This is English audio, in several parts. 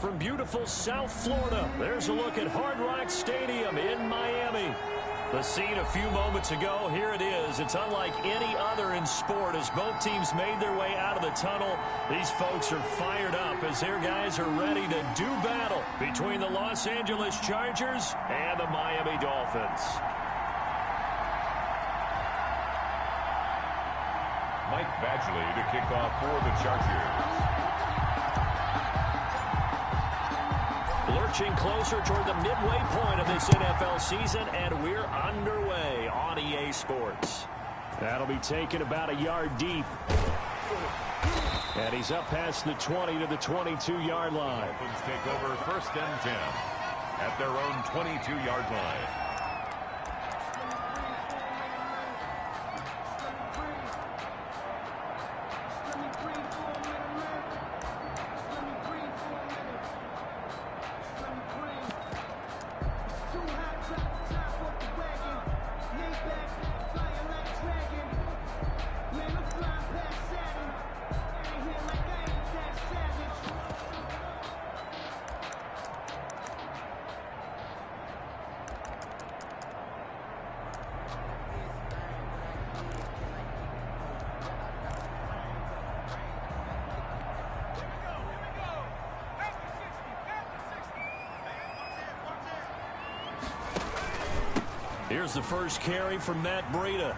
from beautiful South Florida. There's a look at Hard Rock Stadium in Miami. The scene a few moments ago, here it is. It's unlike any other in sport as both teams made their way out of the tunnel. These folks are fired up as their guys are ready to do battle between the Los Angeles Chargers and the Miami Dolphins. Mike Badgley to kick off for the Chargers. Lurching closer toward the midway point of this NFL season, and we're underway on EA Sports. That'll be taken about a yard deep. And he's up past the 20 to the 22-yard line. Dolphins take over 1st and 10 at their own 22-yard line. Here's the first carry from Matt Breida.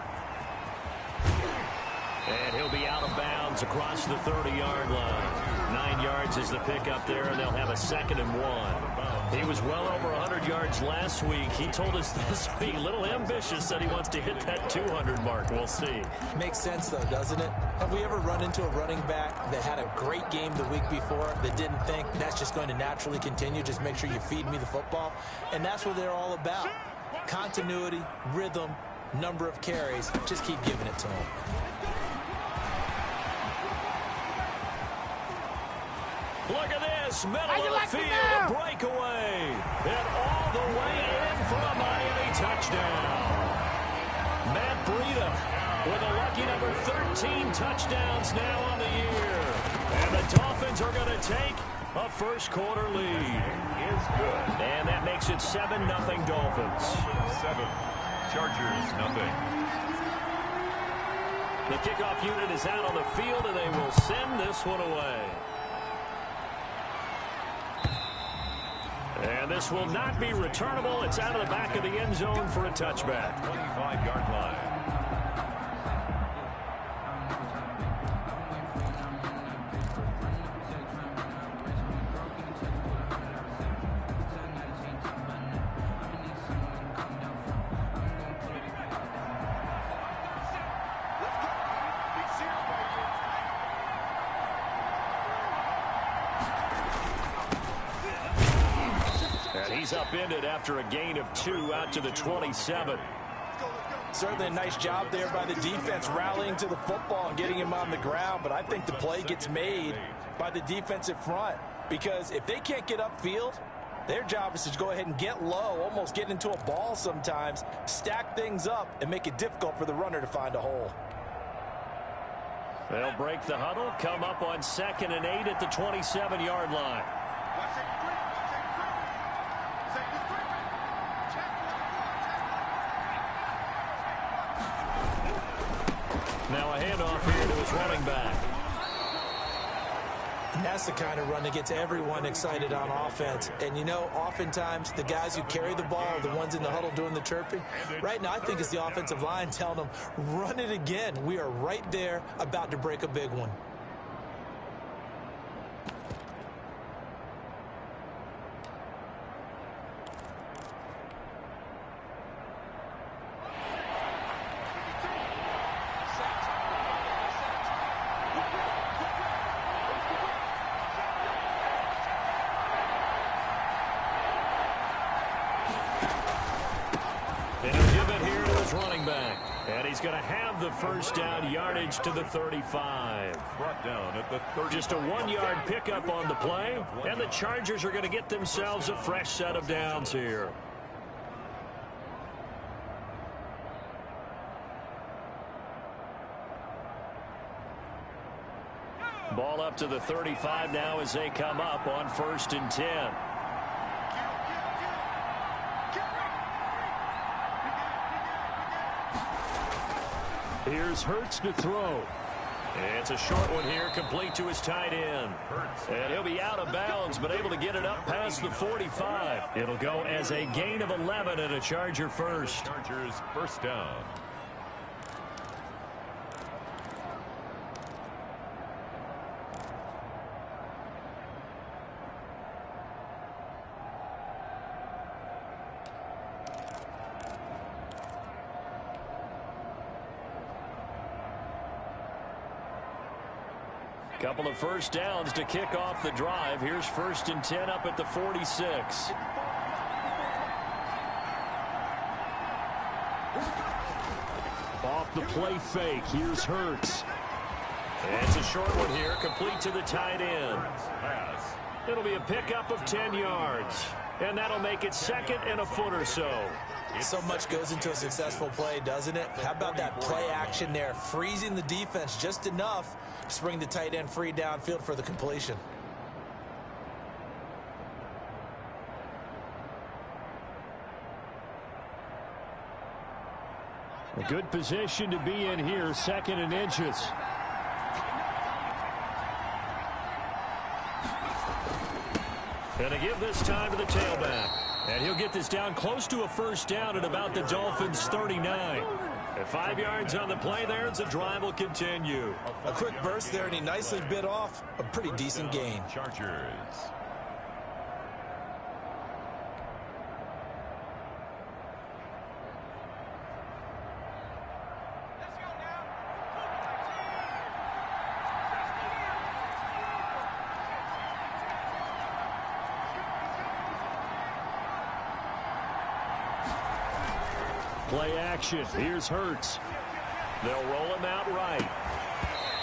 And he'll be out of bounds across the 30-yard line. 9 yards is the pickup there, and they'll have a 2nd and 1. He was well over 100 yards last week. He told us this week, a little ambitious, said he wants to hit that 200 mark. We'll see. Makes sense, though, doesn't it? Have we ever run into a running back that had a great game the week before that didn't think that's just going to naturally continue? Just make sure you feed me the football. And that's what they're all about. Continuity, rhythm, number of carries. Just keep giving it to him. Look at this, middle of the field, a breakaway. And all the way in for a Miami touchdown. Matt Breida with a lucky number 13 touchdowns now on the year. And the Dolphins are going to take a first quarter lead. Is good. And that makes it 7-0 Dolphins. 7. Chargers, nothing. The kickoff unit is out on the field, and they will send this one away. And this will not be returnable. It's out of the back of the end zone for a touchback. 25-yard line. He's upended after a gain of 2 out to the 27. Certainly a nice job there by the defense rallying to the football and getting him on the ground, but I think the play gets made by the defensive front because if they can't get upfield, their job is to go ahead and get low, almost get into a ball sometimes, stack things up, and make it difficult for the runner to find a hole. They'll break the huddle, come up on 2nd and 8 at the 27-yard line. Now a handoff here to his running back. And that's the kind of run that gets everyone excited on offense. And, you know, oftentimes the guys who carry the ball are the ones in the huddle doing the chirping. Right now, I think it's the offensive line telling them, run it again. We are right there about to break a big one. He's going to have the first down yardage to the 35. Brought down at the 30. Just a 1-yard pickup on the play, and the Chargers are going to get themselves a fresh set of downs here. Ball up to the 35 now as they come up on 1st and 10. Here's Hurts to throw. It's a short one here, complete to his tight end. And he'll be out of bounds, but able to get it up past the 45. It'll go as a gain of 11 and a Charger first. Chargers first down. Couple of first downs to kick off the drive. Here's 1st and 10 up at the 46. Off the play fake. Here's Hurts. And it's a short one here, complete to the tight end. It'll be a pickup of 10 yards. And that'll make it 2nd and a foot or so. So much goes into a successful play, doesn't it? How about that play action there, freezing the defense just enough to bring the tight end free downfield for the completion. A good position to be in here, 2nd and inches. And to give this time to the tailback. And he'll get this down close to a first down at about the Dolphins' 39. At 5 yards on the play there, and the drive will continue. A quick burst there, and he nicely bit off a pretty decent gain. Chargers. Play action. Here's Hurts. They'll roll him out right.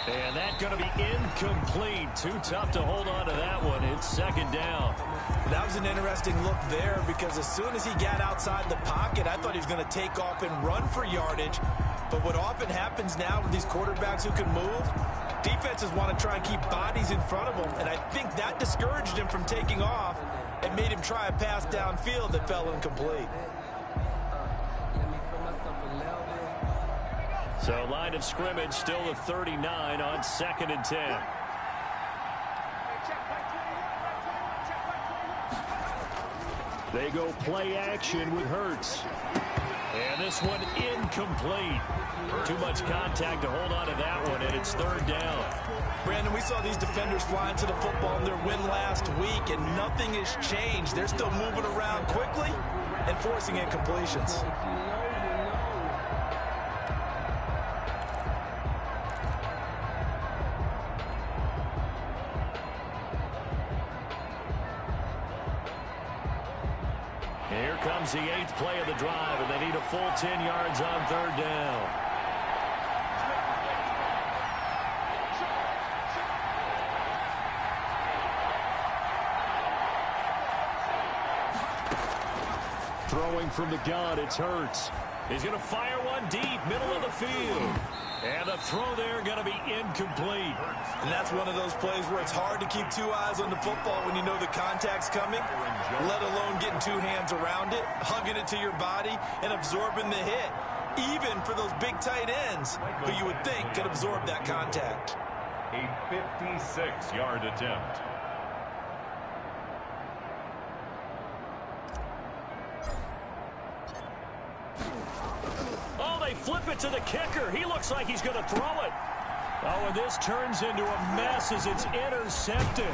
And that's going to be incomplete. Too tough to hold on to that one. It's 2nd down. That was an interesting look there because as soon as he got outside the pocket, I thought he was going to take off and run for yardage. But what often happens now with these quarterbacks who can move, defenses want to try and keep bodies in front of them. And I think that discouraged him from taking off and made him try a pass downfield that fell incomplete. So line of scrimmage still the 39 on 2nd and 10. They go play action with Hurts. And this one incomplete. Too much contact to hold on to that one, and it's 3rd down. Brandon, we saw these defenders flying to the football in their win last week, and nothing has changed. They're still moving around quickly and forcing incompletions. Here comes the 8th play of the drive, and they need a full 10 yards on 3rd down. Throwing from the gun, it's Hurts. He's going to fire one deep, middle of the field. And the throw there going to be incomplete. And that's one of those plays where it's hard to keep 2 eyes on the football when you know the contact's coming, let alone getting 2 hands around it, hugging it to your body, and absorbing the hit, even for those big tight ends who you would think could absorb that contact. A 56-yard attempt. Flip it to the kicker. He looks like he's going to throw it. Oh, and this turns into a mess as it's intercepted.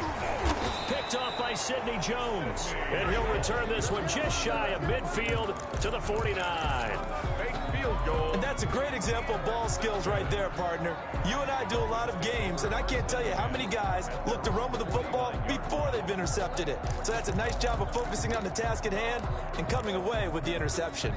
Picked off by Sidney Jones. And he'll return this one just shy of midfield to the 49. Fake field goal. And that's a great example of ball skills right there, partner. You and I do a lot of games, and I can't tell you how many guys look to run with the football before they've intercepted it. So that's a nice job of focusing on the task at hand and coming away with the interception.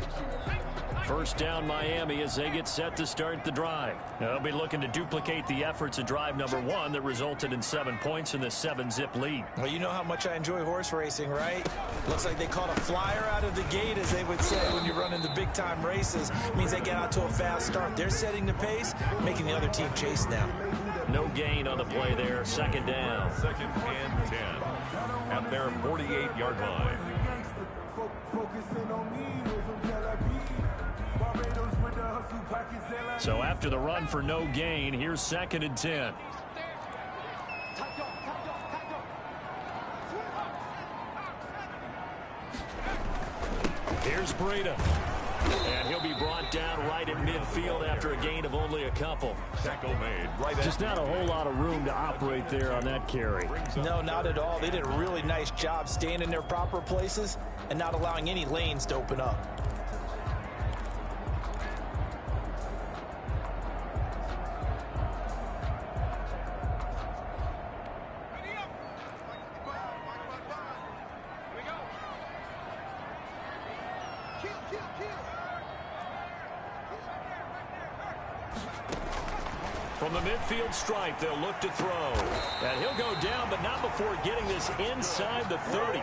First down Miami as they get set to start the drive. They'll be looking to duplicate the efforts of drive number 1 that resulted in 7 points in the 7-zip lead. Well, you know how much I enjoy horse racing, right? Looks like they caught a flyer out of the gate, as they would say when you're running the big-time races. It means they get out to a fast start. They're setting the pace, making the other team chase now. No gain on the play there. Second down. Second and 10 at their 48-yard line. So after the run for no gain, here's second and 10. Here's Breida. And he'll be brought down right in midfield after a gain of only a couple. Tackle made. Right. Just not a whole lot of room to operate there on that carry. No, not at all. They did a really nice job staying in their proper places and not allowing any lanes to open up. From the midfield stripe, they'll look to throw. And he'll go down, but not before getting this inside the 30.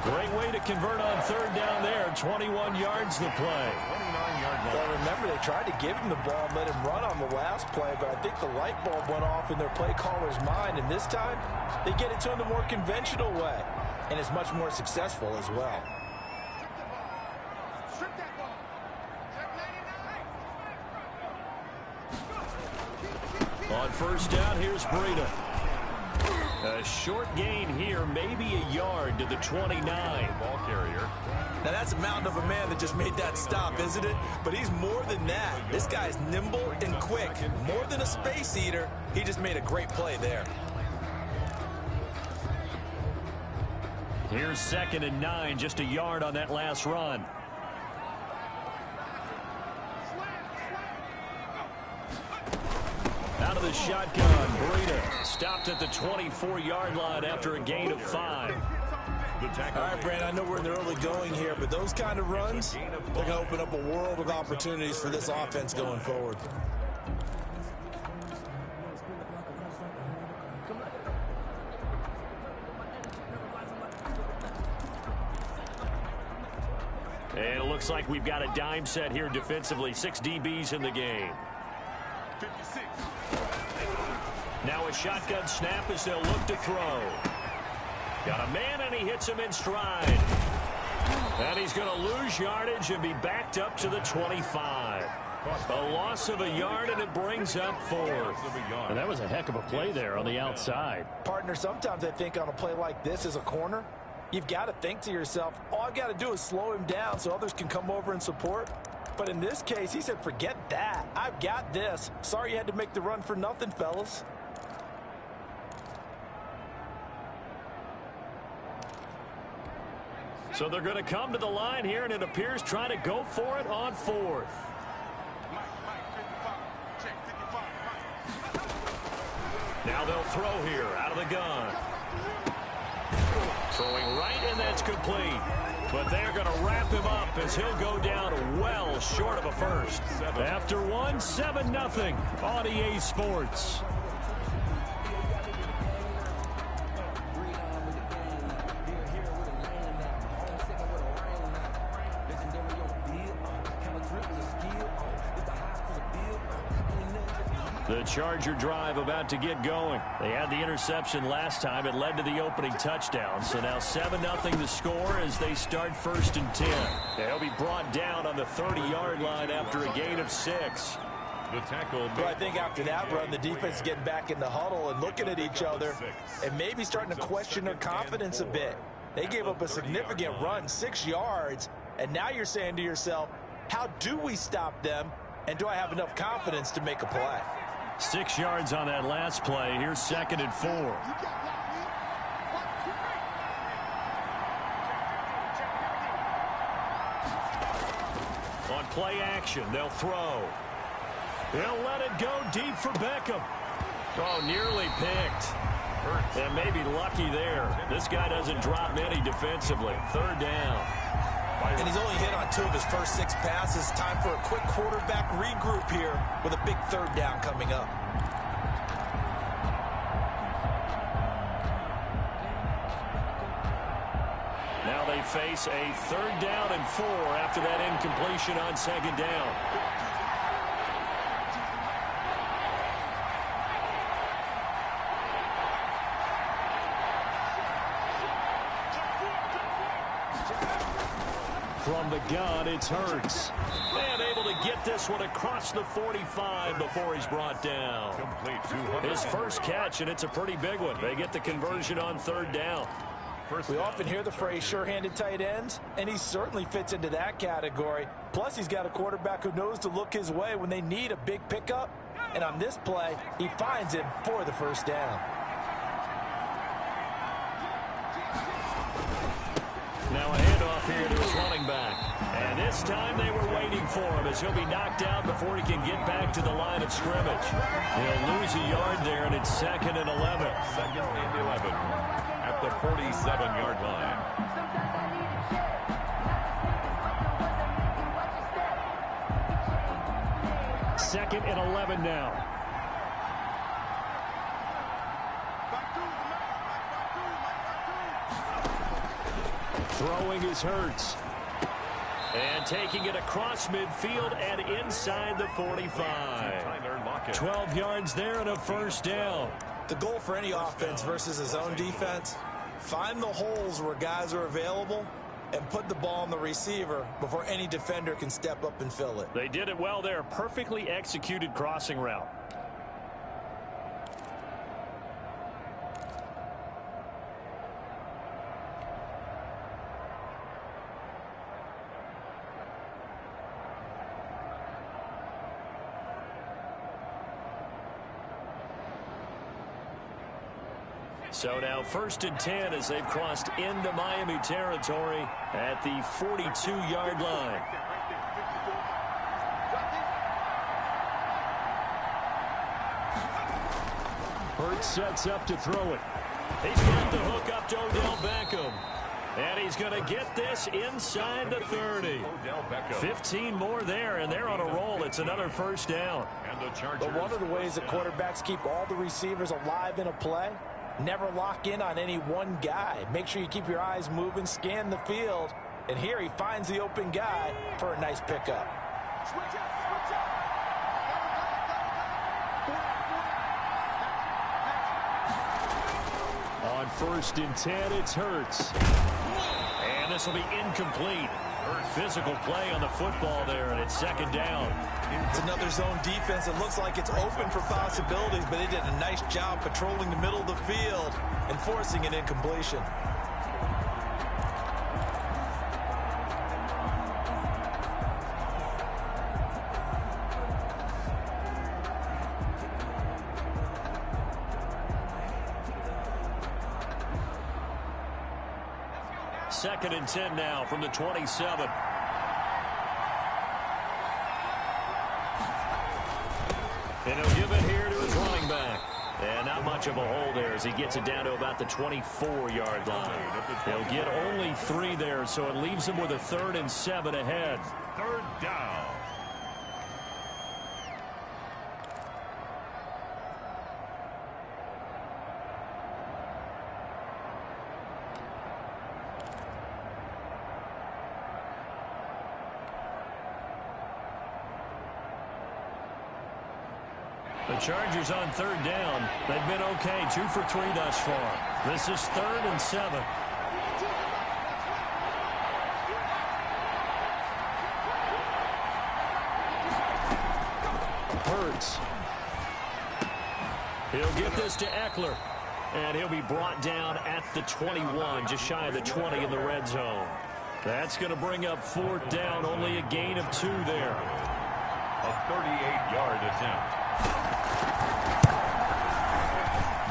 Great way to convert on third down there. 21 yards the play. 29-yard line. Well, remember, they tried to give him the ball and let him run on the last play, but I think the light bulb went off in their play caller's mind, and this time they get it to him the more conventional way, and it's much more successful as well. On first down, here's Breida. A short gain here, maybe a yard to the 29. Ball carrier. Now, that's a mountain of a man that just made that stop, isn't it? But he's more than that. This guy's nimble and quick. More than a space eater, he just made a great play there. Here's second and 9, just a yard on that last run. Out of the shotgun, Breida stopped at the 24-yard line after a gain of 5. All right, Brandon, I know we're in the early going here, but those kind of runs, they're going to open up a world of opportunities for this offense going forward. And it looks like we've got a dime set here defensively. 6 DBs in the game. 56. Now a shotgun snap as they'll look to throw. Got a man, and he hits him in stride. And he's going to lose yardage and be backed up to the 25. A loss of a yard, and it brings up 4th. And that was a heck of a play there on the outside. Partner, sometimes I think on a play like this as a corner, you've got to think to yourself, all I've got to do is slow him down so others can come over and support. But in this case, he said, forget that. I've got this. Sorry you had to make the run for nothing, fellas. So they're going to come to the line here, and it appears trying to go for it on 4th. Now they'll throw here out of the gun. Throwing right, and that's complete. But they're going to wrap him up as he'll go down well short of a first. After one, 7-0 on EA Sports. The Charger drive about to get going. They had the interception last time. It led to the opening touchdown. So now 7-0 the score as they start 1st and 10. They'll be brought down on the 30-yard line after a gain of 6. The tackle. Well, I think after that run, the defense is getting back in the huddle and looking at each other and maybe starting to question their confidence a bit. They gave up a significant run, 6 yards, and now you're saying to yourself, how do we stop them, and do I have enough confidence to make a play? 6 yards on that last play. Here's 2nd and 4. On play action, they'll throw. They'll let it go deep for Beckham. Oh, nearly picked. And maybe lucky there. This guy doesn't drop many defensively. 3rd down. And he's only hit on 2 of his first 6 passes. Time for a quick quarterback regroup here with a big 3rd down coming up. Now they face a 3rd down and 4 after that incompletion on 2nd down. From the gun, it's Hurts. And able to get this one across the 45 before he's brought down. His first catch, and it's a pretty big one. They get the conversion on third down. We often hear the phrase sure-handed tight ends, and he certainly fits into that category. Plus, he's got a quarterback who knows to look his way when they need a big pickup. And on this play, he finds him for the first down. Now a handoff here to his running back. And this time they were waiting for him as he'll be knocked down before he can get back to the line of scrimmage. He'll lose a yard there, and it's 2nd and 11. 2nd and 11 at the 47-yard line. Second and 11 now. Throwing is Hurts. And taking it across midfield and inside the 45. 12 yards there and a first down. The goal for any offense versus his own defense, find the holes where guys are available and put the ball on the receiver before any defender can step up and fill it. They did it well there. Perfectly executed crossing route. So now 1st and 10 as they've crossed into Miami territory at the 42-yard line. Hurts sets up to throw it. He's got the hook up to Odell Beckham. And he's going to get this inside the 30. 15 more there, and they're on a roll. It's another first down. But one of the ways that quarterbacks keep all the receivers alive in a play, never lock in on any one guy. Make sure you keep your eyes moving, scan the field. And here he finds the open guy for a nice pickup. On 1st and 10, it's Hurts. And this will be incomplete. Physical play on the football there, and it's 2nd down. It's another zone defense. It looks like it's open for possibilities, but they did a nice job patrolling the middle of the field and forcing an incompletion. Second and 10 now from the 27. And he'll give it here to his running back. And not much of a hole there as he gets it down to about the 24-yard line. He'll get only 3 there, so it leaves him with a 3rd and 7 ahead. 3rd down. The Chargers on 3rd down. They've been okay, 2 for 3 thus far. This is 3rd and 7. Hurts. He'll get this to Eckler. And he'll be brought down at the 21, just shy of the 20 in the red zone. That's going to bring up 4th down, only a gain of 2 there. A 38-yard attempt.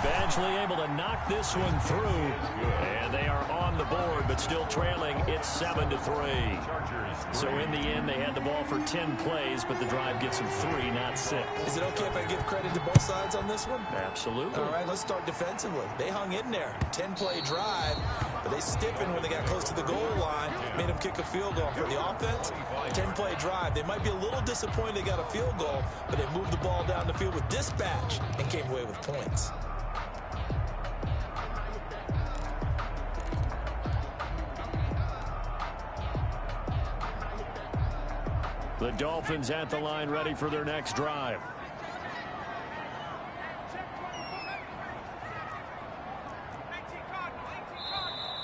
Badgley able to knock this one through, and they are on the board, but still trailing. It's 7-3. So in the end, they had the ball for 10 plays, but the drive gets them 3, not 6. Is it okay if I give credit to both sides on this one? Absolutely. All right, let's start defensively. They hung in there, 10-play drive, but they stiffened when they got close to the goal line, made them kick a field goal. For the offense, 10-play drive. They might be a little disappointed they got a field goal, but they moved the ball down the field with dispatch and came away with points. The Dolphins at the line, ready for their next drive.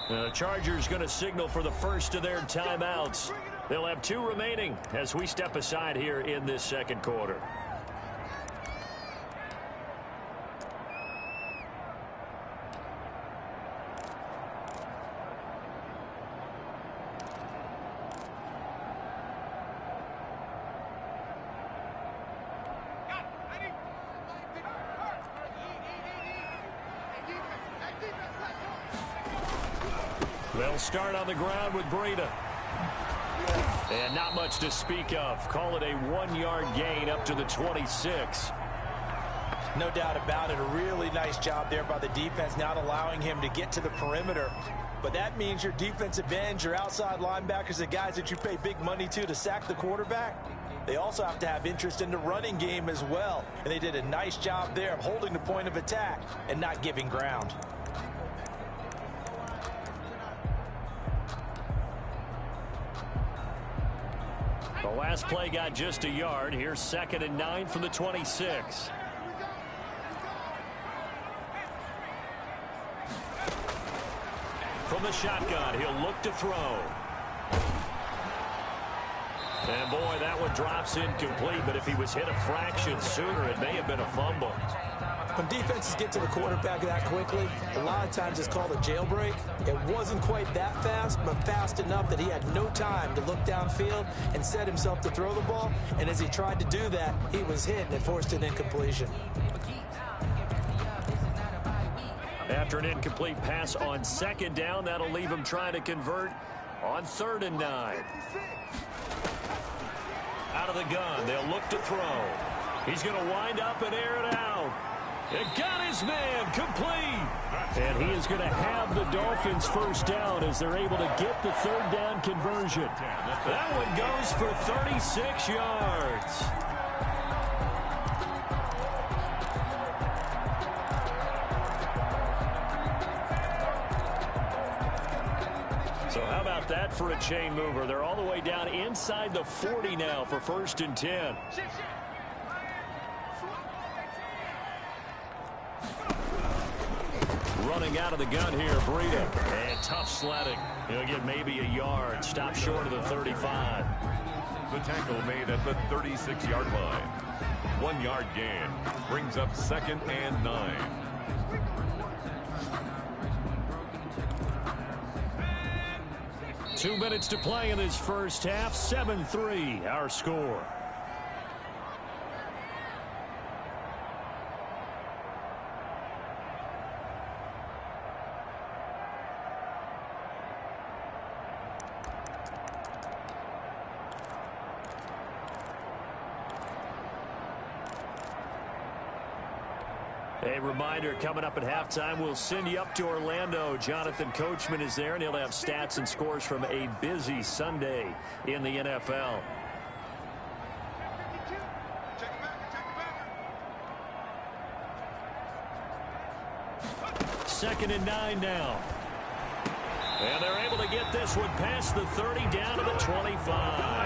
The Chargers going to signal for the first of their timeouts. They'll have 2 remaining as we step aside here in this second quarter. They'll start on the ground with Breida. And not much to speak of. Call it a 1-yard gain up to the 26. No doubt about it. A really nice job there by the defense, not allowing him to get to the perimeter. But that means your defensive ends, your outside linebackers, the guys that you pay big money to sack the quarterback, they also have to have interest in the running game as well. And they did a nice job there of holding the point of attack and not giving ground. The last play got just a yard. Here's 2nd and 9 from the 26. From the shotgun, he'll look to throw. And boy, that one drops incomplete, but if he was hit a fraction sooner, it may have been a fumble. When defenses get to the quarterback that quickly, a lot of times it's called a jailbreak. It wasn't quite that fast, but fast enough that he had no time to look downfield and set himself to throw the ball. And as he tried to do that, he was hit and it forced an incompletion. After an incomplete pass on 2nd down, that'll leave him trying to convert on 3rd and 9. Out of the gun, they'll look to throw. He's going to wind up and air it out. It got his man complete. And he is going to have the Dolphins first down as they're able to get the 3rd down conversion. That one goes for 36 yards. So how about that for a chain mover? They're all the way down inside the 40 now for 1st and 10. Running out of the gun here, Breida. And tough sledding. He'll get maybe a yard. Stop short of the 35. The tackle made at the 36-yard line. 1-yard gain. Brings up 2nd and 9. Two minutes to play in this first half. 7-3 our score. A reminder, coming up at halftime, we'll send you up to Orlando. Jonathan Coachman is there, and he'll have stats and scores from a busy Sunday in the NFL. Second and 9 now. And they're able to get this one past the 30 down to the 25.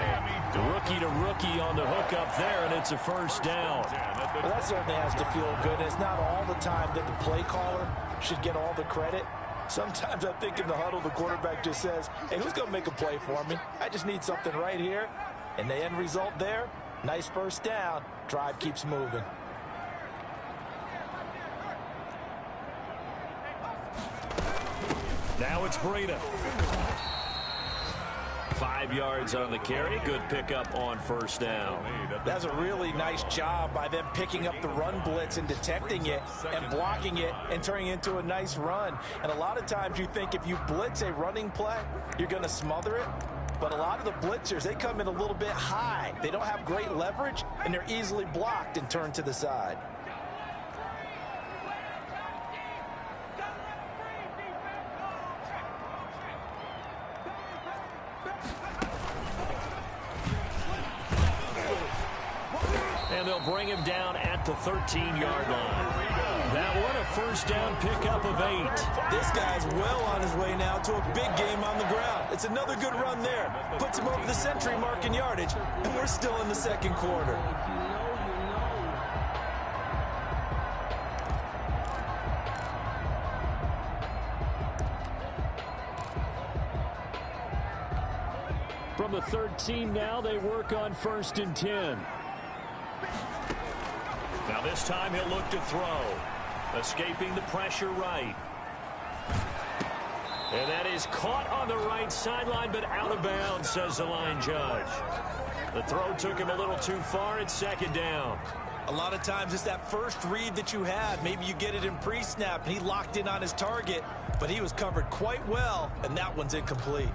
Rookie to rookie on the hook up there, and it's a first down. Well, that certainly has to feel good. And it's not all the time that the play caller should get all the credit. Sometimes I think in the huddle, the quarterback just says, hey, who's going to make a play for me? I just need something right here. And the end result there, nice first down. Drive keeps moving. Now it's Breida. 5 yards on the carry. Good pickup on first down. That's a really nice job by them picking up the run blitz and detecting it and blocking it and turning it into a nice run. And a lot of times you think if you blitz a running play, you're going to smother it. But a lot of the blitzers, they come in a little bit high. They don't have great leverage, and they're easily blocked and turned to the side. And they'll bring him down at the 13-yard line. That one, a first down pickup of 8. This guy's well on his way now to a big game on the ground. It's another good run there. Puts him over the century mark in yardage, and we're still in the second quarter. From the 13 now, they work on 1st and 10. Now this time he'll look to throw. Escaping the pressure right. And that is caught on the right sideline, but out of bounds, says the line judge. The throw took him a little too far. It's 2nd down. A lot of times it's that first read that you have. Maybe you get it in pre-snap, and he locked in on his target, but he was covered quite well, and that one's incomplete.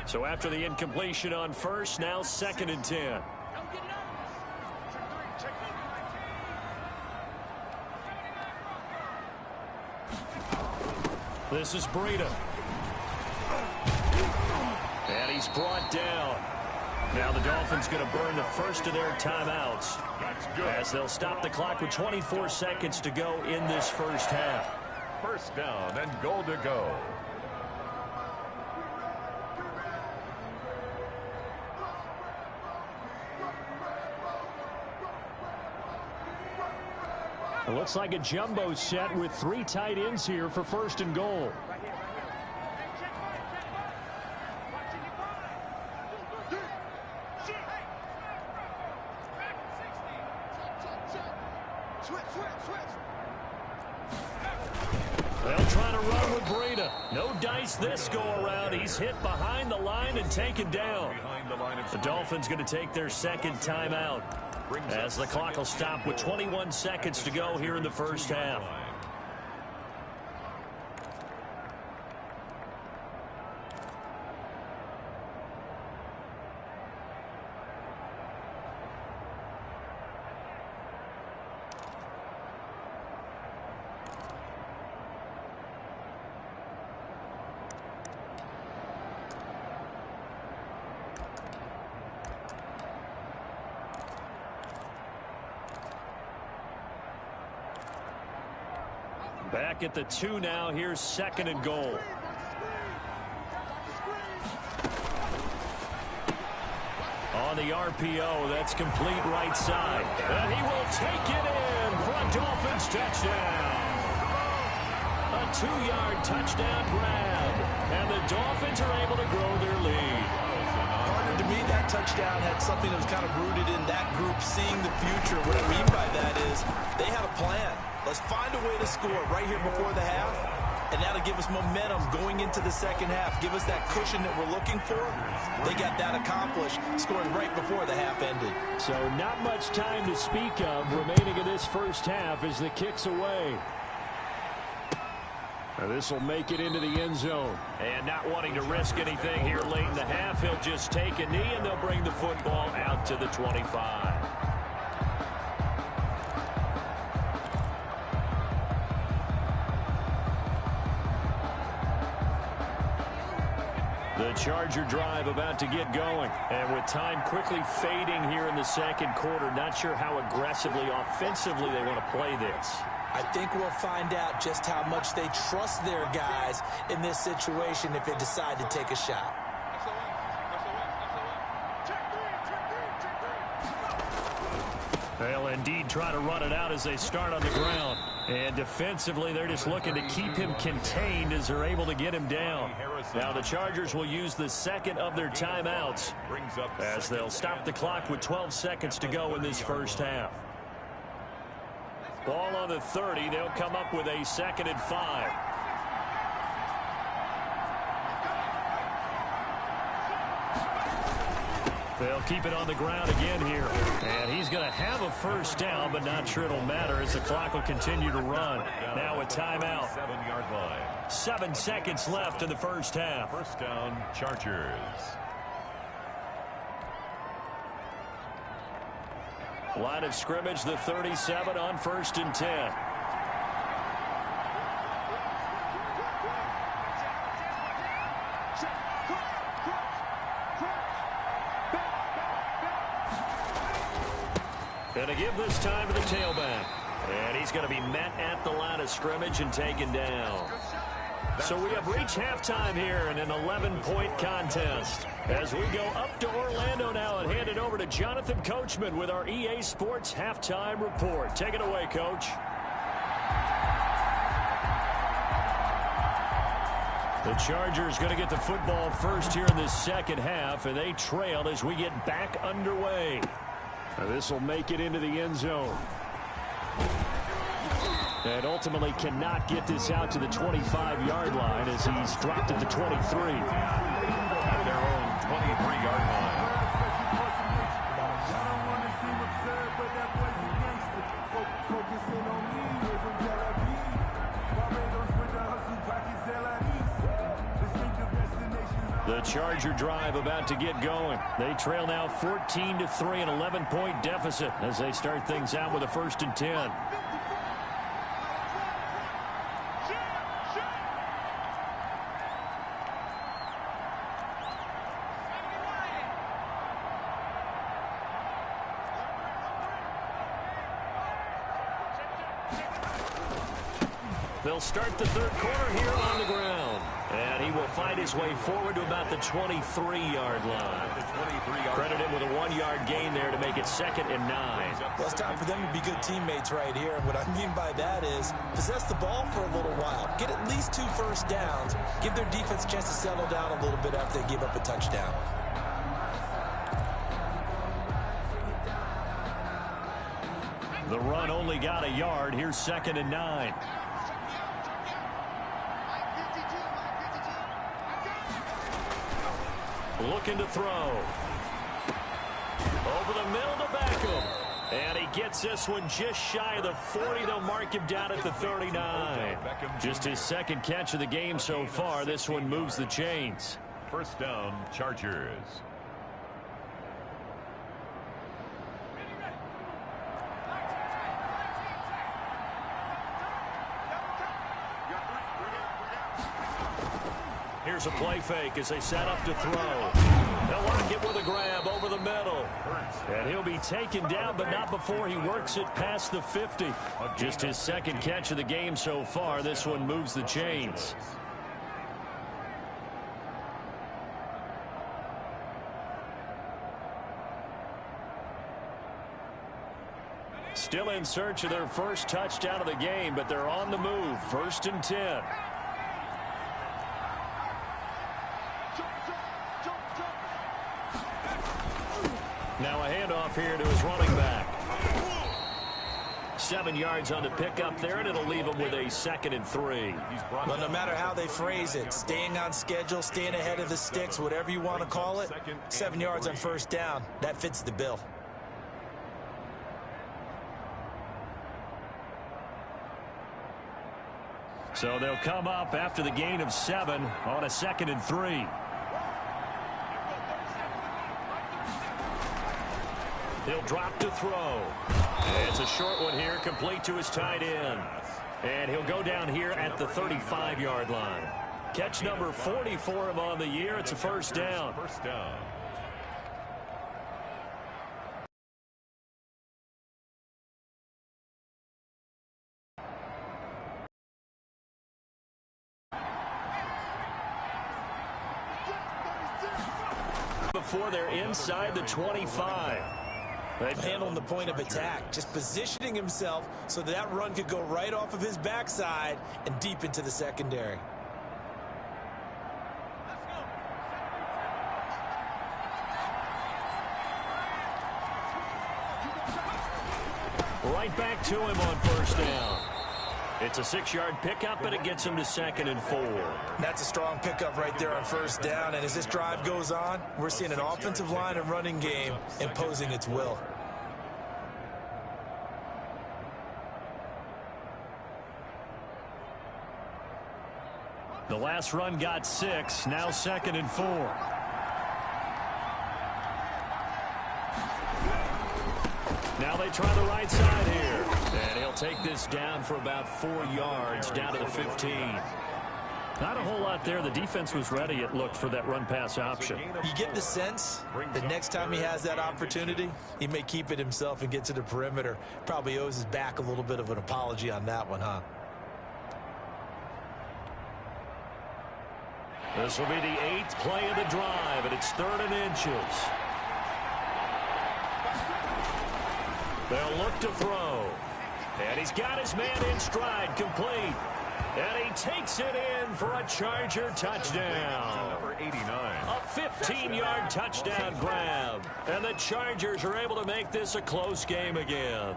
So after the incompletion on 1st, now 2nd and 10. This is Breida. And he's brought down. Now the Dolphins going to burn the first of their timeouts as they'll stop the clock with 24 seconds to go in this first half. 1st down and goal to go. It looks like a jumbo set with 3 tight ends here for 1st and goal. They'll try to run with Breida. No dice this go around. He's hit behind the line and taken down. The Dolphins going to take their 2nd timeout as the clock will stop with 21 seconds to go here in the first half. Back at the 2 now. Here's 2nd and goal. On the RPO, that's complete right side. And he will take it in for a Dolphins touchdown. A 2-yard touchdown grab. And the Dolphins are able to grow their lead. Partner, to me, that touchdown had something that was kind of rooted in that group seeing the future. What I mean by that is they had a plan. Let's find a way to score right here before the half, and that'll give us momentum going into the 2nd half. Give us that cushion that we're looking for. They got that accomplished, scoring right before the half ended. So not much time to speak of remaining in this first half as the kick's away. Now this will make it into the end zone. And not wanting to risk anything here late in the half, he'll just take a knee, and they'll bring the football out to the 25. The Charger drive about to get going. And with time quickly fading here in the 2nd quarter, not sure how aggressively, offensively they want to play this. I think we'll find out just how much they trust their guys in this situation if they decide to take a shot. They'll indeed try to run it out as they start on the ground. And defensively, they're just looking to keep him contained as they're able to get him down. Now the Chargers will use the 2nd of their timeouts as they'll stop the clock with 12 seconds to go in this first half. Ball on the 30. They'll come up with a 2nd and 5. They'll keep it on the ground again here. And he's going to have a first down, but not sure it'll matter as the clock will continue to run. Now a timeout. 7-yard line. 7 seconds left in the first half. 1st down, Chargers. Line of scrimmage, the 37 on 1st and 10. Going to give this time to the tailback. And he's going to be met at the line of scrimmage and taken down. So we have reached halftime here in an 11-point contest. As we go up to Orlando now and hand it over to Jonathan Coachman with our EA Sports Halftime Report. Take it away, Coach. The Chargers going to get the football first here in this second half, and they trail as we get back underway. This will make it into the end zone. And ultimately cannot get this out to the 25-yard line as he's dropped at the 23. At their own 23-yard line. The Charger drive about to get going. They trail now 14-3, an 11-point deficit as they start things out with a 1st and 10. They'll start the third quarter here on the ground. And he will find his way forward to about the 23-yard line. Credit him with a 1-yard gain there to make it 2nd and 9. Well, it's time for them to be good teammates right here. And what I mean by that is possess the ball for a little while. Get at least 2 first downs. Give their defense a chance to settle down a little bit after they give up a touchdown. The run only got a yard. Here's 2nd and 9. Looking to throw. Over the middle to Beckham. And he gets this one just shy of the 40. They'll mark him down at the 39. Just his 2nd catch of the game so far. This one moves the chains. First down, Chargers. Here's a play fake as they set up to throw. They'll lock it with a grab over the middle. And he'll be taken down, but not before he works it past the 50. Just his 2nd catch of the game so far. This one moves the chains. Still in search of their first touchdown of the game, but they're on the move. 1st and 10. Now a handoff here to his running back. 7 yards on the pickup there, and it'll leave him with a 2nd and 3. Well, no matter how they phrase it, staying on schedule, staying ahead of the sticks, whatever you want to call it, 7 yards on 1st down, that fits the bill. So they'll come up after the gain of 7 on a 2nd and 3. He'll drop to throw. It's a short one here, complete to his tight end. And he'll go down here at the 35-yard line. Catch number 40 for him on the year. It's a 1st down. First down. Before they're inside the 25. Handling the point of attack, just positioning himself so that run could go right off of his backside and deep into the secondary. Right back to him on 1st down. It's a 6-yard pickup, and it gets him to 2nd and 4. That's a strong pickup right there on 1st down. And as this drive goes on, we're seeing an offensive line and running game imposing its will. The last run got 6, now 2nd and 4. Now they try the right side here. And he'll take this down for about 4 yards, down to the 15. Not a whole lot there. The defense was ready, it looked, for that run-pass option. You get the sense that next time he has that opportunity, he may keep it himself and get to the perimeter. Probably owes his back a little bit of an apology on that one, huh? This will be the 8th play of the drive, and it's 3rd and inches. They'll look to throw. And he's got his man in stride, complete. And he takes it in for a Charger touchdown. Number 89. A 15-yard touchdown grab. And the Chargers are able to make this a close game again.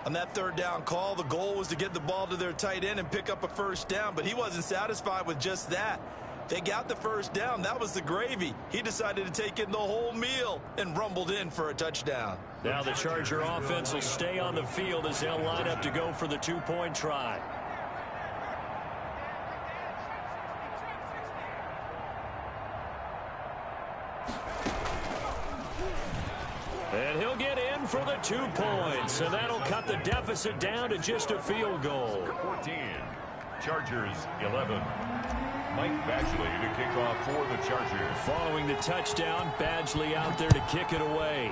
On that third down call, the goal was to get the ball to their tight end and pick up a first down, but he wasn't satisfied with just that. They got the first down. That was the gravy. He decided to take in the whole meal and rumbled in for a touchdown. Now the Charger offense will stay on the field as they'll line up to go for the two-point try. And he'll get in for the 2 points, and that'll cut the deficit down to just a field goal. 14, Chargers 11. Mike Badgley to kick off for the Chargers. Following the touchdown, Badgley out there to kick it away.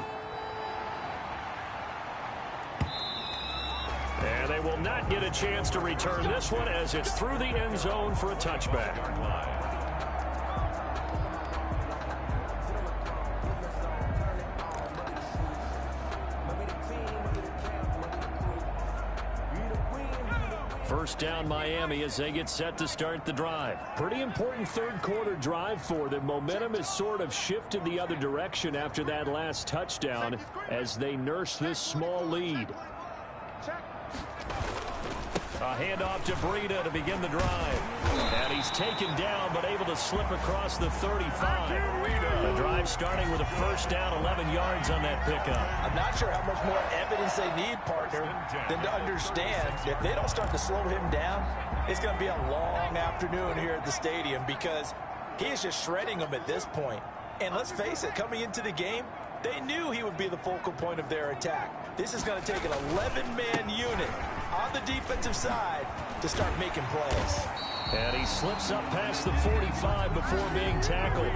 And they will not get a chance to return this one as it's through the end zone for a touchback. First down Miami as they get set to start the drive. Pretty important third quarter drive for them. Momentum has sort of shifted the other direction after that last touchdown as they nurse this small lead. A handoff to Breida to begin the drive. And he's taken down but able to slip across the 35. The drive starting with a first down, 11 yards on that pickup. I'm not sure how much more evidence they need, partner, than to understand if they don't start to slow him down, it's going to be a long afternoon here at the stadium because he is just shredding them at this point. And let's face it, coming into the game, they knew he would be the focal point of their attack. This is going to take an 11-man unit on the defensive side to start making plays. And he slips up past the 45 before being tackled.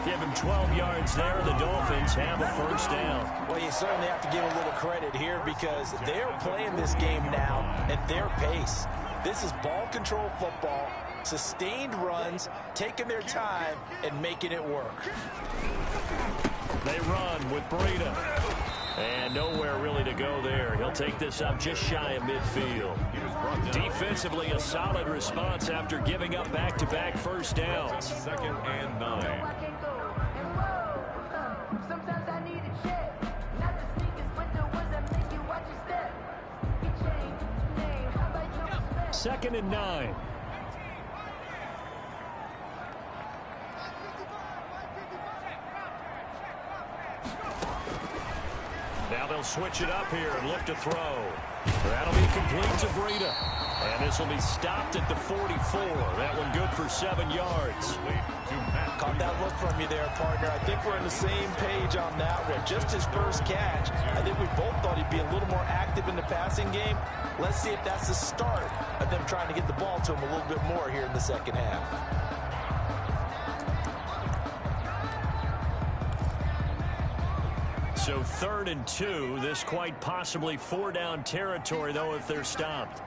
Give him 12 yards there. The Dolphins have a first down. Well, you certainly have to give a little credit here because they're playing this game now at their pace. This is ball control football, sustained runs, taking their time, and making it work. They run with Breida. And nowhere really to go there. He'll take this up just shy of midfield. Defensively, a solid response after giving up back-to-back first downs. 2nd and 9. Second and 9. Now they'll switch it up here and look to throw. That'll be complete to Breida. And this will be stopped at the 44. That one good for 7 yards. Caught that look from you there, partner. I think we're on the same page on that one. Just his first catch. I think we both thought he'd be a little more active in the passing game. Let's see if that's the start of them trying to get the ball to him a little bit more here in the second half. So 3rd and 2. This quite possibly 4-down territory, though, if they're stopped.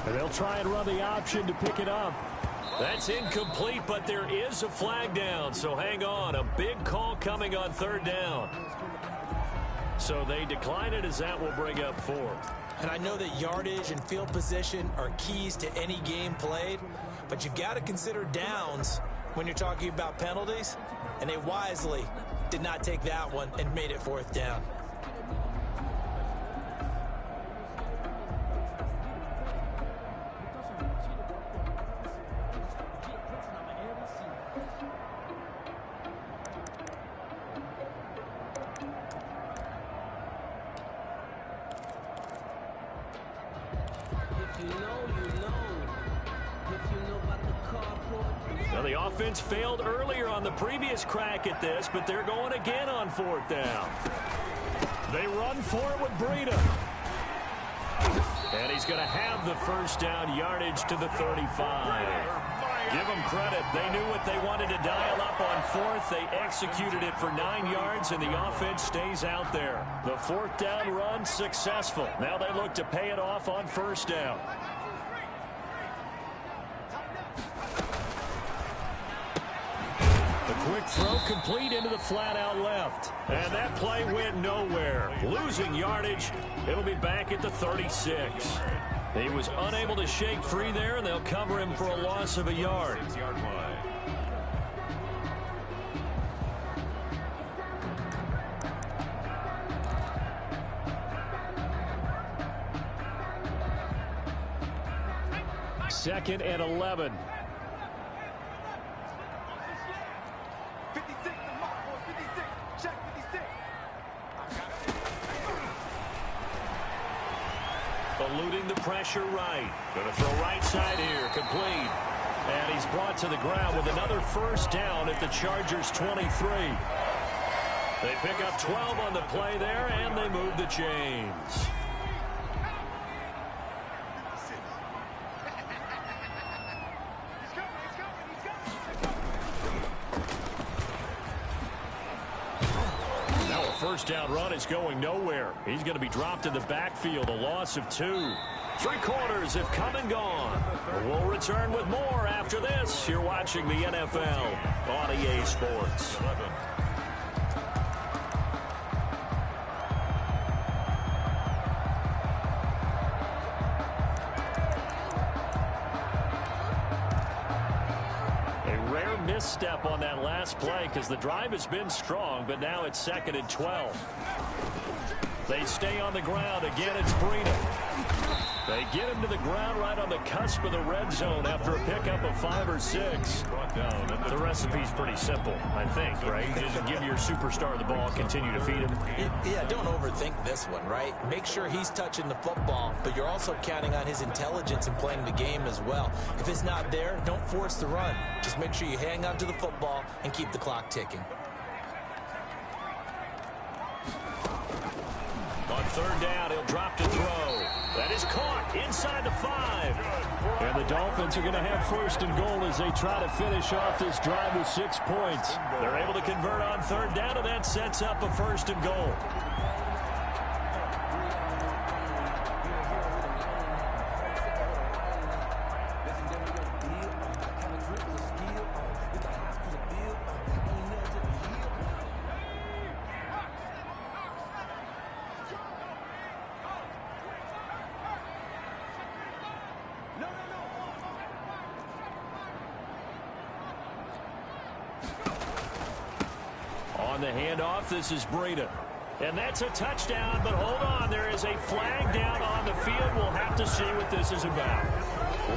And they'll try and run the option to pick it up. That's incomplete, but there is a flag down, so hang on. A big call coming on 3rd down. So they decline it as that will bring up 4th. And I know that yardage and field position are keys to any game played, but you've got to consider downs when you're talking about penalties, and they wisely did not take that one and made it 4th down. Now the offense failed earlier on the previous crack at this, but they're going again on 4th down. They run for it with Breida. And he's going to have the first down, yardage to the 35. Give them credit. They knew what they wanted to dial up on 4th. They executed it for 9 yards, and the offense stays out there. The 4th down run successful. Now they look to pay it off on 1st down. The quick throw complete into the flat out left. And that play went nowhere. Losing yardage. It'll be back at the 36. He was unable to shake free there, and they'll cover him for a loss of a yard. 6-yard line. Second and 11. 56, the mark for 56. Check 56. Eluding the pressure right. Going to throw right side here. Complete. And he's brought to the ground with another first down at the Chargers' 23. They pick up 12 on the play there, and they move the chains. First down run is going nowhere. He's going to be dropped in the backfield, a loss of 2. 3 quarters have come and gone. We'll return with more after this. You're watching the NFL on EA Sports. Misstep on that last play because the drive has been strong, but now it's 2nd and 12. They stay on the ground. Again, it's Breida. They get him to the ground right on the cusp of the red zone after a pickup of 5 or 6. The recipe's pretty simple, I think, right? Just give your superstar the ball, continue to feed him. Yeah, don't overthink this one, right? Make sure he's touching the football, but you're also counting on his intelligence in playing the game as well. If it's not there, don't force the run. Just make sure you hang on to the football and keep the clock ticking. On 3rd down, he'll drop to throw. That is caught inside the 5. And the Dolphins are going to have 1st and goal as they try to finish off this drive with 6 points. They're able to convert on 3rd down, and that sets up a 1st and goal. On the handoff, this is Breida. And that's a touchdown, but hold on. There is a flag down on the field. We'll have to see what this is about.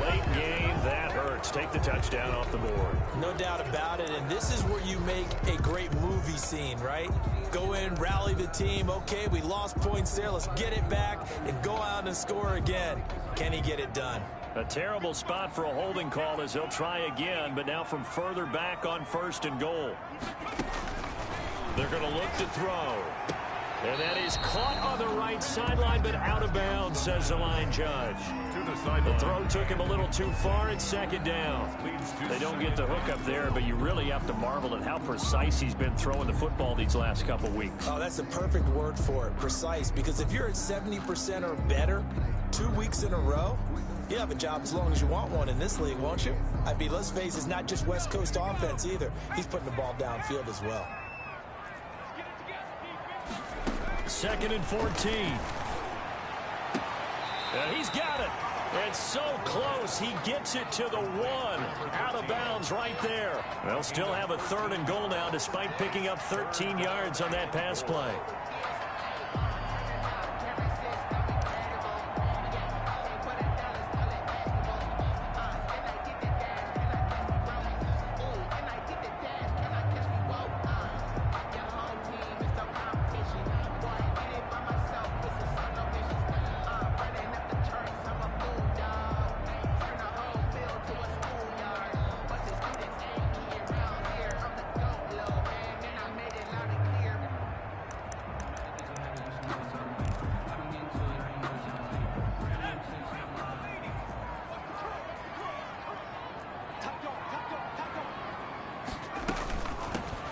Late game, that hurts. Take the touchdown off the board. No doubt about it, and this is where you make a great movie scene, right? Go in, rally the team. Okay, we lost points there. Let's get it back and go out and score again. Can he get it done? A terrible spot for a holding call as he'll try again, but now from further back on 1st and goal. They're going to look to throw. And that is caught on the right sideline, but out of bounds, says the line judge. The throw took him a little too far. It's 2nd down. They don't get the hook up there, but you really have to marvel at how precise he's been throwing the football these last couple weeks. Oh, that's the perfect word for it, precise, because if you're at 70% or better 2 weeks in a row, you have a job as long as you want one in this league, won't you? I mean, let's face it, it's not just West Coast offense either. He's putting the ball downfield as well. 2nd and 14. And he's got it. It's so close. He gets it to the 1. Out of bounds right there. They'll still have a 3rd and goal now despite picking up 13 yards on that pass play.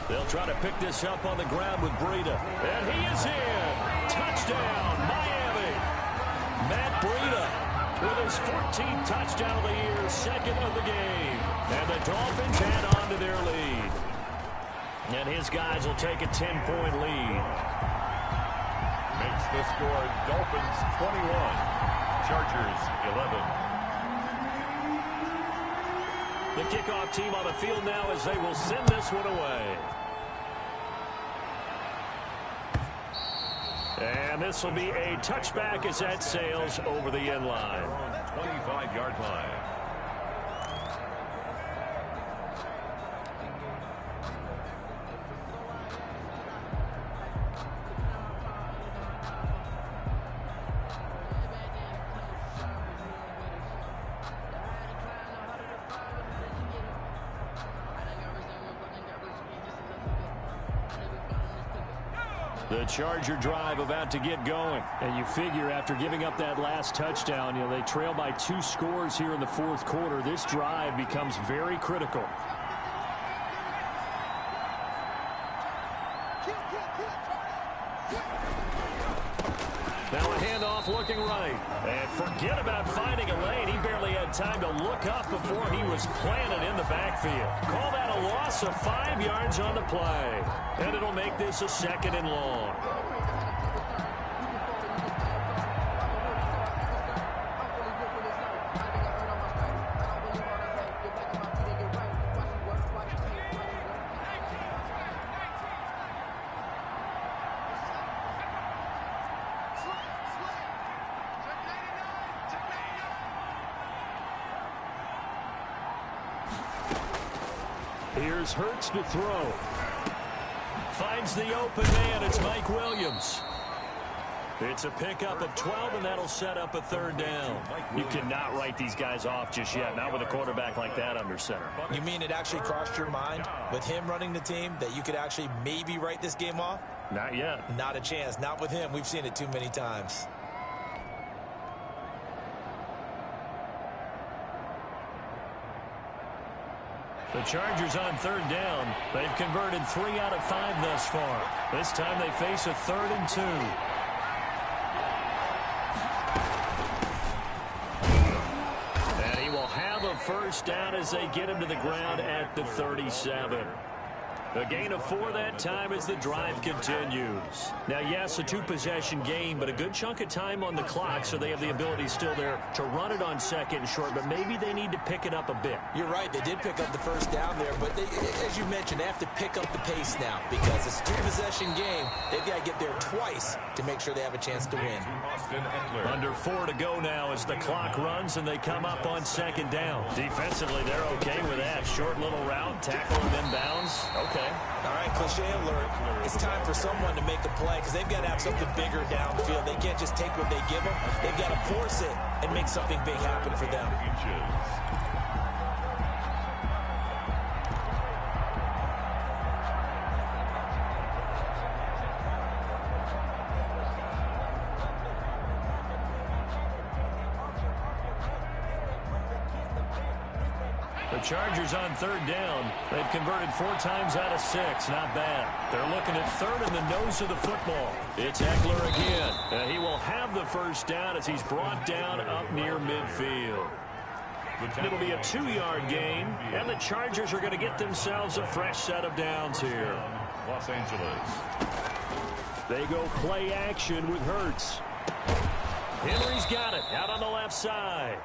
They'll try to pick this up on the ground with Breida. And he is in. Touchdown, Miami. Matt Breida with his 14th touchdown of the year, 2nd of the game. And the Dolphins add on to their lead. And his guys will take a 10-point lead. Makes the score Dolphins 21, Chargers 11. The kickoff team on the field now as they will send this one away. And this will be a touchback as that sails over the end line. 25-yard line. The Charger drive about to get going. And you figure after giving up that last touchdown, they trail by 2 scores here in the fourth quarter. This drive becomes very critical. Now a handoff looking right. And forget about finding a lane. He barely had time to look up before he was planted in the backfield. Call that a loss of 5 yards on the play. And it'll make this a 2nd and long. Here's Hurts to throw. Finds the open man. It's Mike Williams. It's a pickup of 12, and that'll set up a 3rd down. You cannot write these guys off just yet, not with a quarterback like that under center. You mean it actually crossed your mind with him running the team that you could actually maybe write this game off? Not yet. Not a chance. Not with him. We've seen it too many times. The Chargers on 3rd down. They've converted 3 out of 5 thus far. This time they face a 3rd and 2. And he will have a 1st down as they get him to the ground at the 37. A gain of 4 that time as the drive continues. Now, yes, a 2-possession game, but a good chunk of time on the clock, so they have the ability still there to run it on 2nd and short, but maybe they need to pick it up a bit. You're right. They did pick up the 1st down there, but they, as you mentioned, they have to pick up the pace now because it's a 2-possession game. They've got to get there twice to make sure they have a chance to win. Under 4 to go now as the clock runs and they come up on 2nd down. Defensively, they're okay with that. Short little route, tackle him inbounds. Okay. All right, cliche alert. It's time for someone to make a play because they've got to have something bigger downfield. They can't just take what they give them. They've got to force it and make something big happen for them. Chargers on 3rd down. They've converted 4 times out of 6. Not bad. They're looking at 3rd in the nose of the football. It's Eckler again. He will have the 1st down as he's brought down up near midfield. It'll be a 2-yard gain, and the Chargers are going to get themselves a fresh set of downs here. Los Angeles. They go play action with Hurts. Henry's got it out on the left side.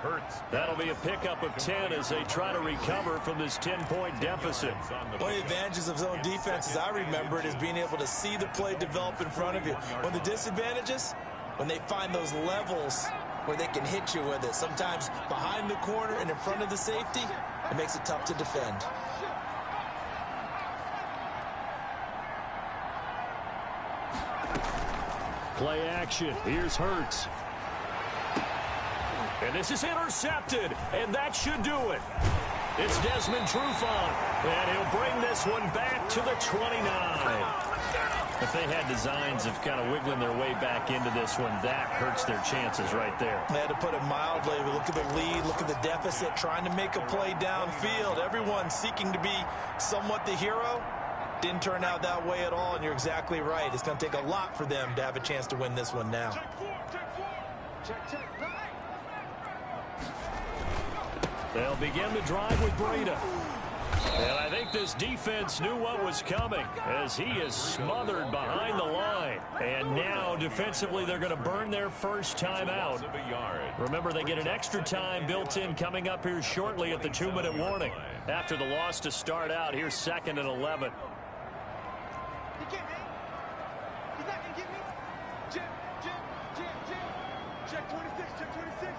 Hurts. That'll be a pickup of 10 as they try to recover from this 10-point deficit. One of the advantages of zone defense, as I remember it, is being able to see the play develop in front of you. One of the disadvantages, when they find those levels where they can hit you with it, sometimes behind the corner and in front of the safety, it makes it tough to defend. Play action. Here's Hurts. And this is intercepted, and that should do it. It's Desmond Trufant, and he'll bring this one back to the 29. If they had designs of kind of wiggling their way back into this one, that hurts their chances right there. They had to put it mildly. Look at the lead, look at the deficit, trying to make a play downfield. Everyone seeking to be somewhat the hero. Didn't turn out that way at all, and you're exactly right. It's going to take a lot for them to have a chance to win this one now. Check. They'll begin the drive with Breida. And I think this defense knew what was coming as he is smothered behind the line. And now defensively they're going to burn their first timeout. Remember, they get an extra time built in coming up here shortly at the 2-minute warning. After the loss to start out, here's 2nd and 11. Check 26, check 26.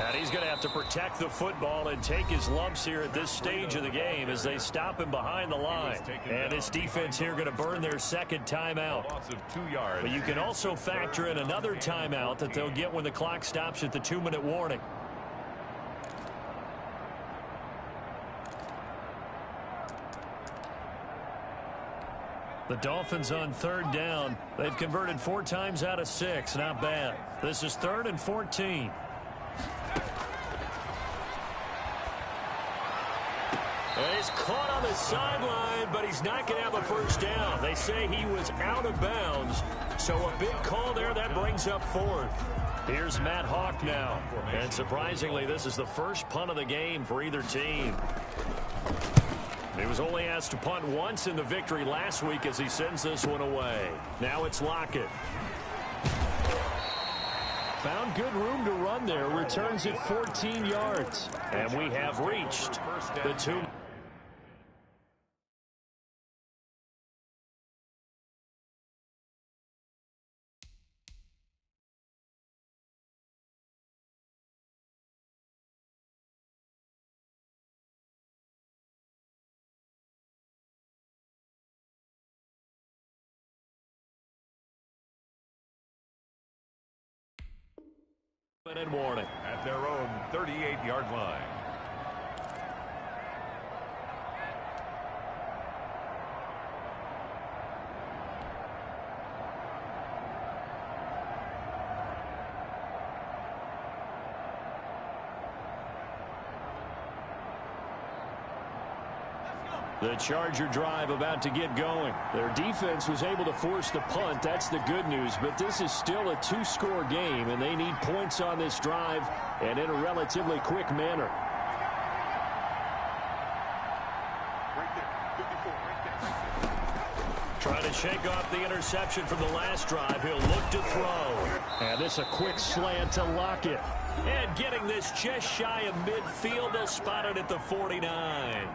And he's going to have to protect the football and take his lumps here at this stage of the game as they stop him behind the line. And this defense here going to burn their second timeout. But you can also factor in another timeout that they'll get when the clock stops at the 2-minute warning. The Dolphins on 3rd down. They've converted 4 times out of 6. Not bad. This is 3rd and 14. And he's caught on the sideline, but he's not going to have a first down. They say he was out of bounds. So a big call there. That brings up 4th. Here's Matt Hawk now. And surprisingly, this is the first punt of the game for either team. He was only asked to punt once in the victory last week as he sends this one away. Now it's Lockett. Found good room to run there. Returns it 14 yards. And we have reached the 2. And warning at their own 38-yard line. The Charger drive about to get going. Their defense was able to force the punt. That's the good news. But this is still a 2-score game, and they need points on this drive and in a relatively quick manner. Trying to shake off the interception from the last drive. He'll look to throw. And this a quick slant to Lockett. And getting this just shy of midfield. They'll spot it at the 49.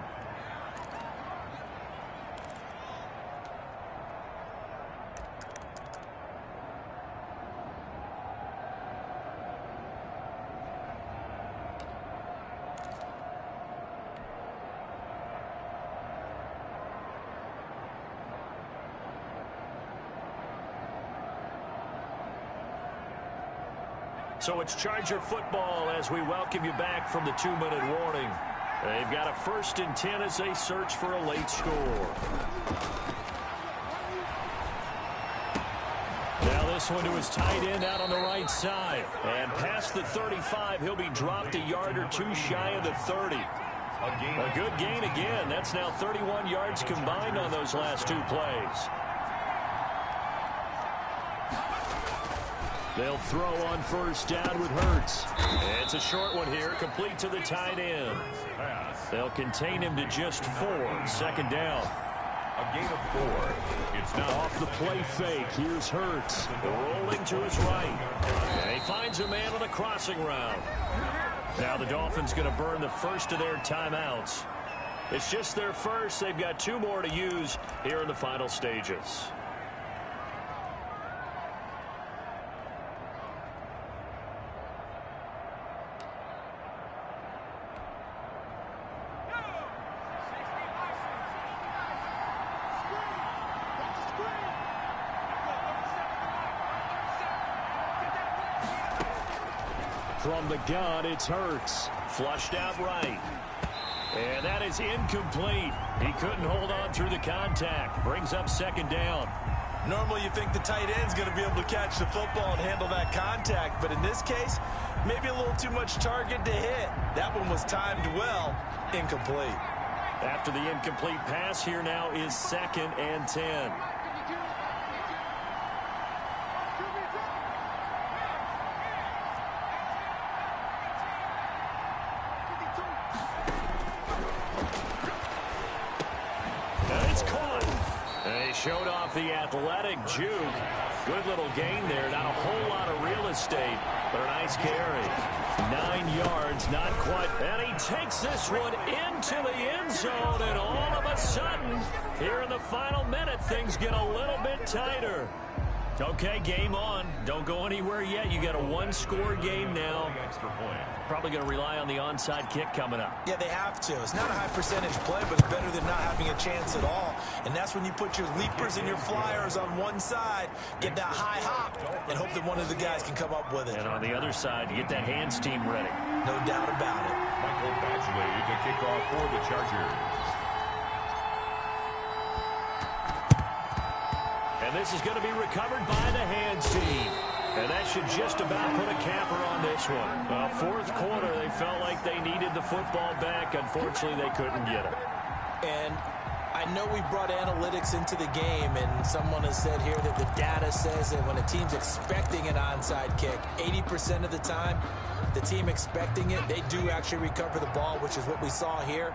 So it's Charger football as we welcome you back from the 2-minute warning. They've got a 1st and 10 as they search for a late score. Now this one to his tight end out on the right side. And past the 35, he'll be dropped a yard or 2 shy of the 30. A good gain again. That's now 31 yards combined on those last 2 plays. They'll throw on 1st down with Hurts. It's a short one here, complete to the tight end. They'll contain him to just 4. 2nd down. A gain of 4. It's now off the play fake. Here's Hurts rolling to his right. And he finds a man on a crossing route. Now the Dolphins going to burn the first of their timeouts. It's just their first. They've got 2 more to use here in the final stages. From the gun, it's Hurts. Flushed out right. And that is incomplete. He couldn't hold on through the contact. Brings up 2nd down. Normally you think the tight end's going to be able to catch the football and handle that contact. But in this case, maybe a little too much target to hit. That one was timed well. Incomplete. After the incomplete pass, here now is 2nd and 10. showed off the athletic juke. Good little gain there. Not a whole lot of real estate, but a nice carry. 9 yards, not quite. And he takes this one into the end zone, and all of a sudden, here in the final minute, things get a little bit tighter. Okay, game on. Don't go anywhere yet. You got a one-score game now. Probably going to rely on the onside kick coming up. Yeah, they have to. It's not a high-percentage play, but it's better than not having a chance at all. And that's when you put your leapers and your flyers on one side, get that high hop, and hope that one of the guys can come up with it. And on the other side, you get that hands team ready. No doubt about it. Michael Batchley to kick off for the Chargers. And this is going to be recovered by the hands team. And that should just about put a capper on this one. Fourth quarter, they felt like they needed the football back. Unfortunately, they couldn't get it. And I know we brought analytics into the game, and someone has said here that the data says that when a team's expecting an onside kick, 80% of the time, the team expecting it, they do actually recover the ball, which is what we saw here.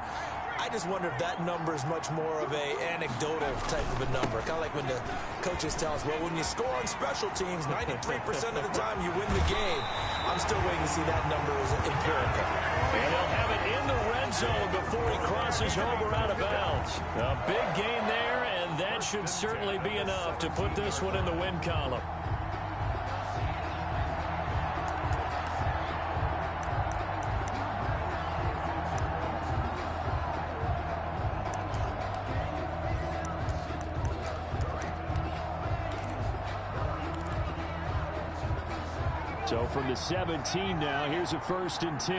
I just wonder if that number is much more of a anecdotal type of a number. Kind of like when the coaches tell us, well, when you score on special teams, 93% of the time you win the game. I'm still waiting to see that number as empirical. And he'll have it in the red zone before he crosses over out of bounds. A big gain there, and that should certainly be enough to put this one in the win column. So from the 17 now, here's a 1st and 10.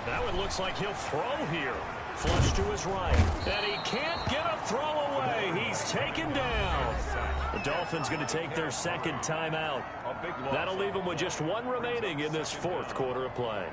That one looks like he'll throw here. Flush to his right. And he can't get a throw away. He's taken down. The Dolphins going to take their second timeout. That'll leave them with just one remaining in this fourth quarter of play.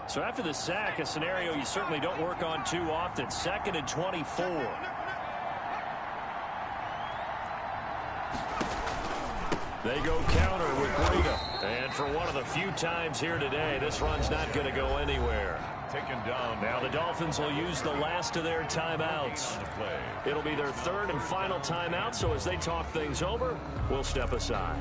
So after the sack, a scenario you certainly don't work on too often. 2nd and 24. They go counter with Breida. And for one of the few times here today, this run's not going to go anywhere. Taken down. Now the Dolphins will use the last of their timeouts. It'll be their third and final timeout, so as they talk things over, we'll step aside.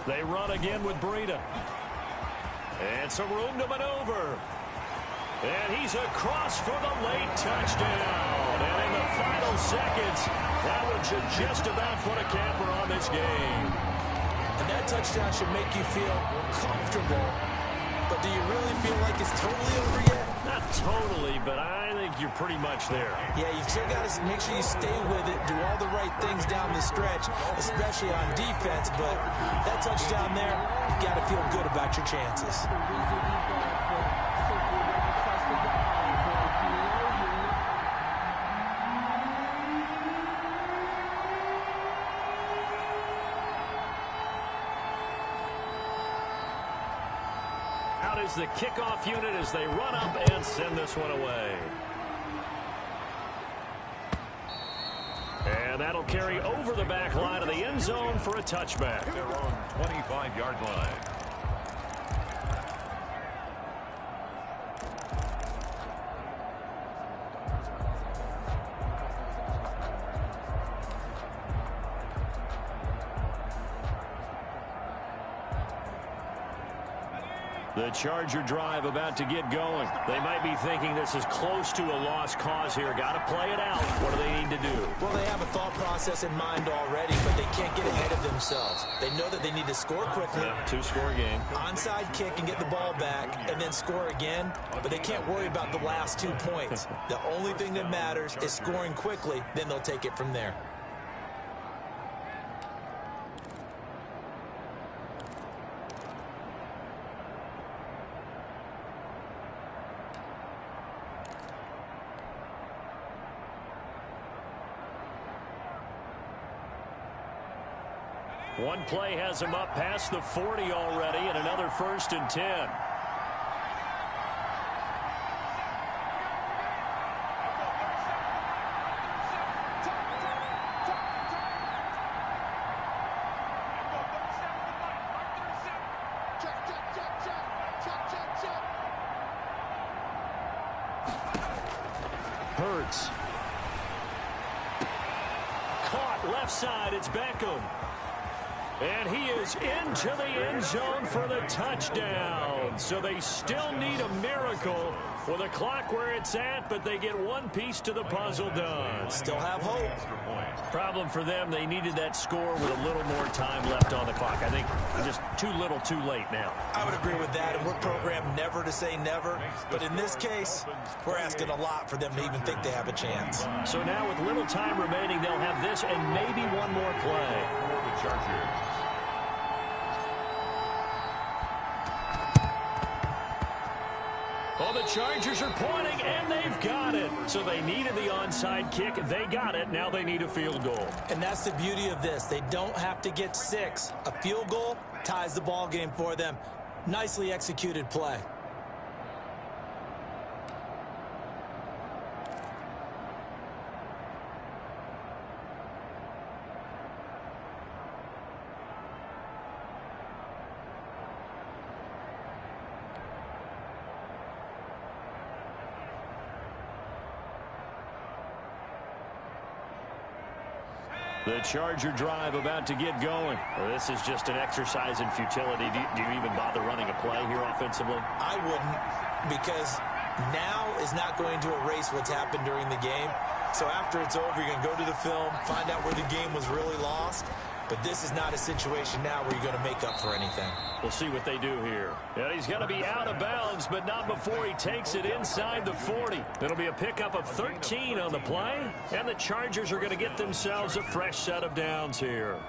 They run again with Breida. And some room to maneuver. And he's across for the late touchdown. And in the final seconds, that one should just about put a capper on this game. And that touchdown should make you feel comfortable. But do you really feel like it's totally over yet? Not totally, but I think you're pretty much there. Yeah, you've still got to make sure you stay with it, do all the right things down the stretch, especially on defense. But that touchdown there, you've got to feel good about your chances. Out is the kickoff unit as they run up and send this one away. And that'll carry over the back line of the end zone for a touchback. They're on 25-yard line. The Charger drive about to get going. They might be thinking this is close to a lost cause here. Got to play it out. What do they need to do? Well, they have a thought process in mind already, but they can't get ahead of themselves. They know that they need to score quickly. Yeah, two-score game. Onside kick and get the ball back and then score again, but they can't worry about the last 2 points. The only thing that matters is scoring quickly, then they'll take it from there. One play has him up past the 40 already, and another 1st and 10. Hurts. Caught left side. It's Beckham. And he is into the end zone for the touchdown. So they still need a miracle with a clock where it's at, but they get one piece to the puzzle done. Still have hope. Problem for them, they needed that score with a little more time left on the clock. I think just too little too late now. I would agree with that, and we're programmed never to say never. But in this case, we're asking a lot for them to even think they have a chance. So now with little time remaining, they'll have this and maybe one more play. For the Chargers. Oh, the Chargers are pointing, and they've got it. So they needed the onside kick. They got it. Now they need a field goal. And that's the beauty of this. They don't have to get 6. A field goal ties the ball game for them. Nicely executed play. The Charger drive about to get going. Well, this is just an exercise in futility. Do you even bother running a play here offensively? I wouldn't, because now is not going to erase what's happened during the game. So after it's over, you're going to go to the film, find out where the game was really lost. But this is not a situation now where you're going to make up for anything. We'll see what they do here. And he's going to be out of bounds, but not before he takes it inside the 40. It'll be a pickup of 13 on the play, and the Chargers are going to get themselves a fresh set of downs here.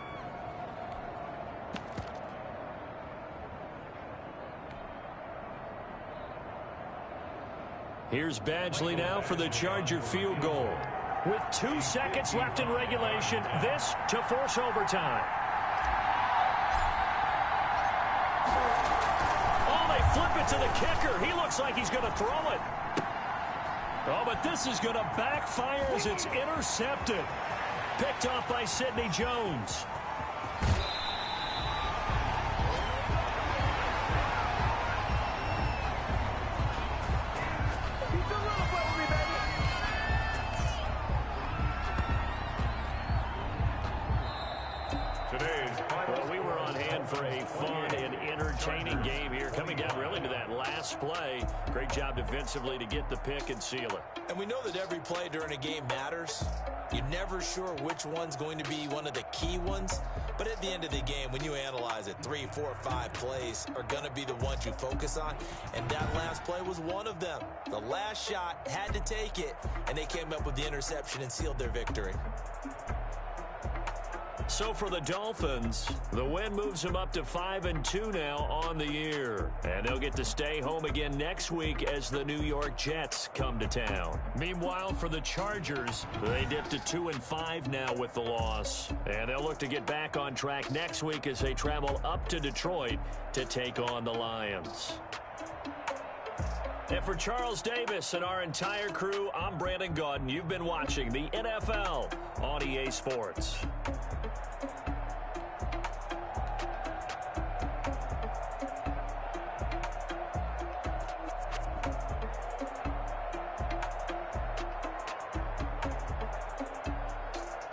Here's Badgley now for the Charger field goal. With 2 seconds left in regulation, this to force overtime. Oh, they flip it to the kicker. He looks like he's going to throw it. Oh, but this is going to backfire as it's intercepted. Picked off by Sidney Jones. Well, we were on hand for a fun and entertaining game here, coming down really to that last play. Great job defensively to get the pick and seal it. And we know that every play during a game matters. You're never sure which one's going to be one of the key ones. But at the end of the game, when you analyze it, 3, 4, 5 plays are going to be the ones you focus on. And that last play was one of them. The last shot had to take it, and they came up with the interception and sealed their victory. So for the Dolphins, the win moves them up to 5-2 now on the year. And they'll get to stay home again next week as the New York Jets come to town. Meanwhile, for the Chargers, they dip to 2-5 now with the loss. And they'll look to get back on track next week as they travel up to Detroit to take on the Lions. And for Charles Davis and our entire crew, I'm Brandon Gaudin. You've been watching the NFL on EA Sports.